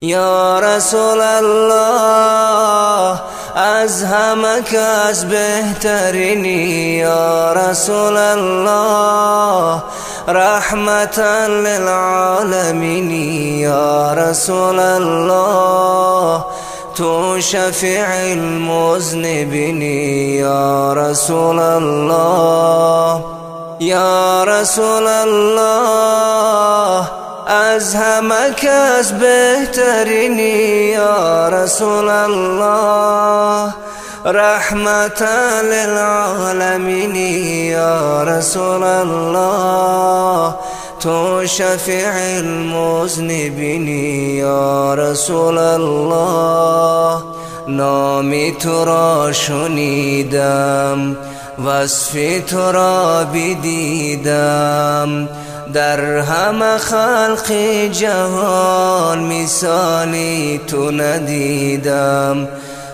یا رسول الله از همه کس بهترینی، یا رسول الله رحمتا للعالمین، یا رسول الله تو شفیع المذنبین، یا رسول الله یا رسول الله از همه کس بهترینی، یا رسول الله رحمتا للعالمین، یا رسول الله تو شفیع المذنبین، یا رسول الله نامی تو را شنیدم، وصفی تو را بدیدم، در همه خلق جهان مثالی تو ندیدم.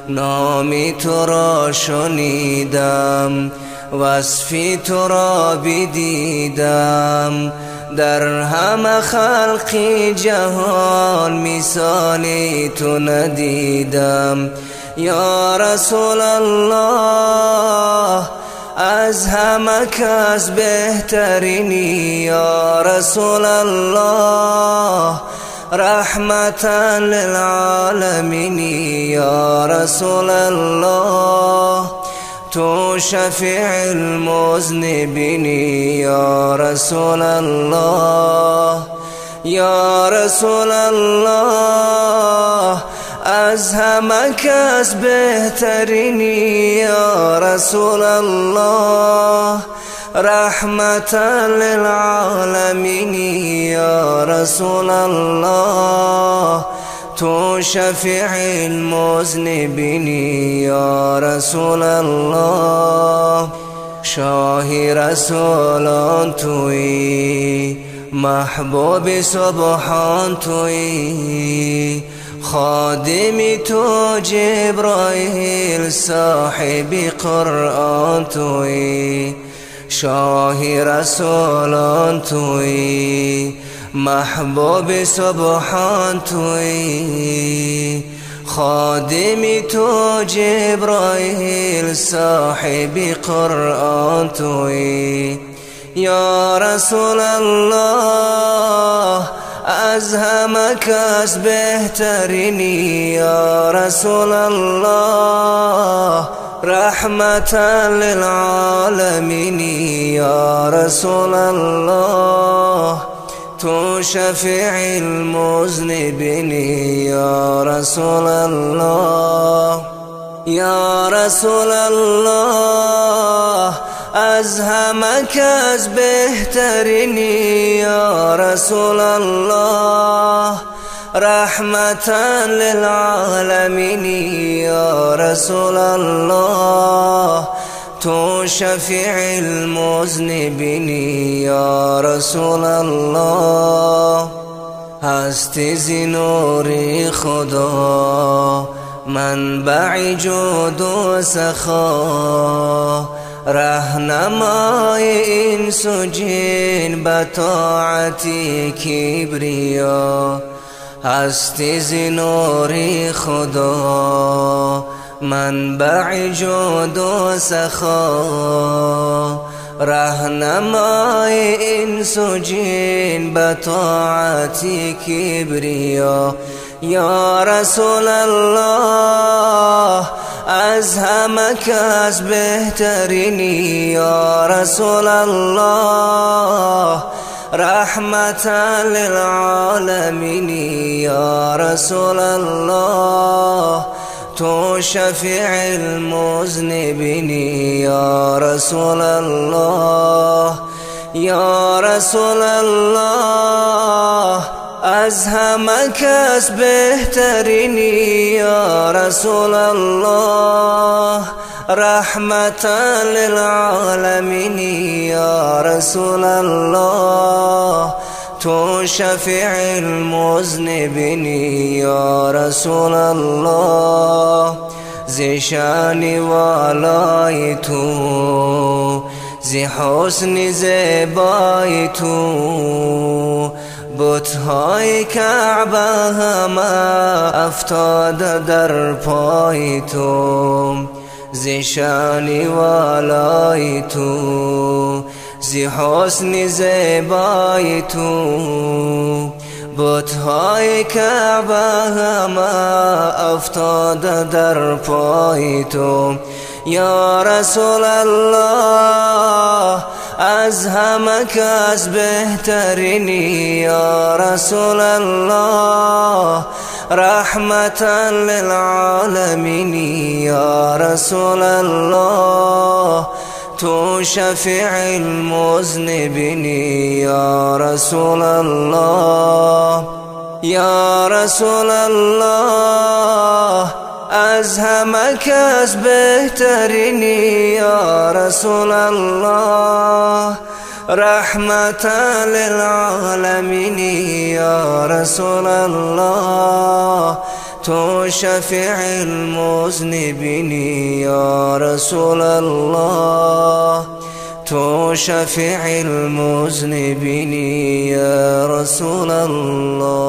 نامی تو را شنیدم، وصفی تو را بدیدم، در همه خلق جهان مثالی تو ندیدم. یا رسول الله از همه کس بهترینی، یا رسول الله رحمتا للعالمین، یا رسول الله تو شفیع المذنبین، یا رسول الله یا رسول الله از همه کس بهترینی، یا رسول الله رحمتا للعالمین، یا رسول الله تو شفیع المذنبین، یا رسول الله شاه رسولان تویی، محبوب سبحان تویی، خادم تو جبرائیل، صاحب قرآن تویی، شاه رسولان تویی، محبوب سبحان تویی، خادم تو جبرائیل، صاحب قرآن تویی. یا رسول الله از همه کس بهترینی، یا رسول الله رحمتا للعالمین، یا رسول الله تو شفیع المذنبین، یا رسول الله یا رسول الله از همه کس بهترینی، یا رسول الله رحمتا للعالمین، یا رسول الله تو شفیع المذنبین، یا رسول الله هستی ز نور خدا، منبع جود و سخا، رهنمای انس و جن به طاعت کبریا. هستی ز نور خدا، منبع جود و سخا، رهنمای انس و جن به طاعت کبریا. یا رسول الله از همه کس بهترینی، یا رسول الله رحمتا للعالمین، یا رسول الله تو شفیع المذنبین، یا رسول الله یا رسول الله از همه کس بهترینی، یا رسول الله رحمتا للعالمین، یا رسول الله تو شفیع المذنبین، یا رسول الله ز شان والای تو، ز حسن زیبای تو، بت‌های کعبه همه افتاده در پای تو، زی شانی والای تو، زی حسن زیبای تو. بت‌های کعبه همه افتاده در پای تو. یا رسول الله از همه کس بهترینی، یا رسول الله رحمتا للعالمین، یا رسول الله تو شفیع المذنبین، یا رسول الله، یا رسول الله از همه کس بهترینی، یا رسول الله رحمتا للعالمین، یا رسول الله تو شفیع المذنبین، یا رسول الله تو شفیع المذنبین، یا رسول الله.